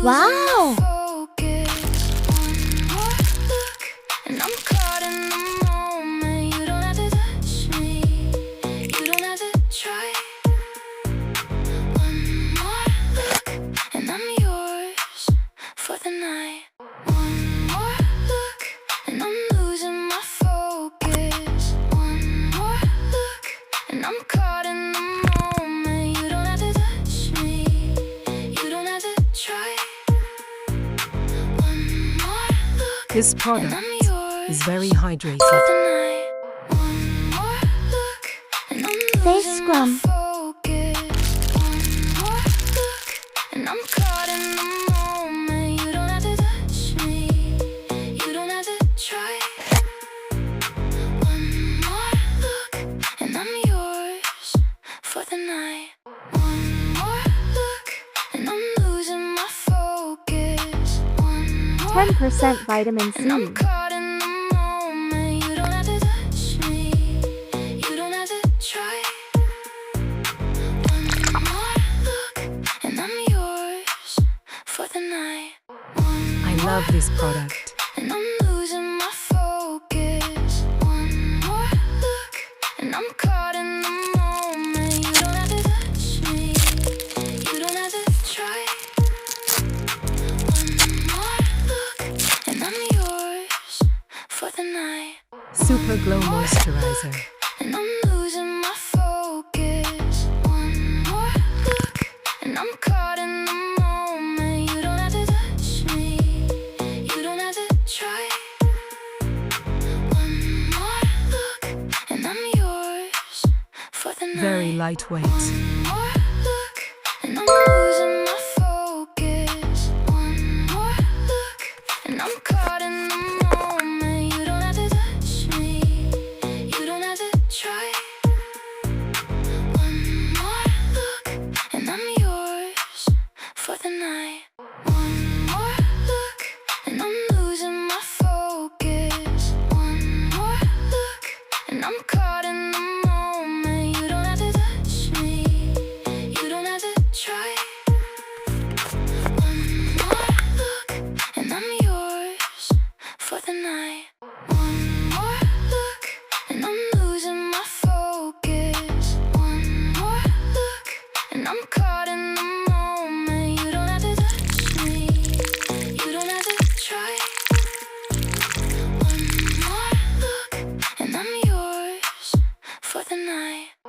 Wow! This product is very hydrated. Face scrum. For the night, one more look, and I'm losing my focus. One more 10% vitamin and I'm C. caught in the moment. You don't have to touch me. You don't have to try. One more look, and I'm yours for the night. I love this product. And I'm losing my focus. One more look, and I'm caught in the moment. You don't have to touch me. You don't have to try. One more look, and I'm yours for the night. Super Glow Moisturizer. And I'm losing my focus. One more look, and I'm caught in the moment. You don't have to touch me. You don't have to try. One more look, and I'm yours for the night. Very lightweight. One more look, and I'm losing my focus. One more look, and I'm caught in the moment. You don't have to touch me. You don't have to try. One more look, and I'm yours for the night. One more look, and I'm losing my focus. One more look, and I'm caught in the moment. You don't have to touch me. You don't have to try. One more look, and I'm yours for the night. One more look, and I'm losing my focus. One more look, and I'm caught in the moment. You don't have to touch me. You don't have to try. One more look, and I'm yours for the night.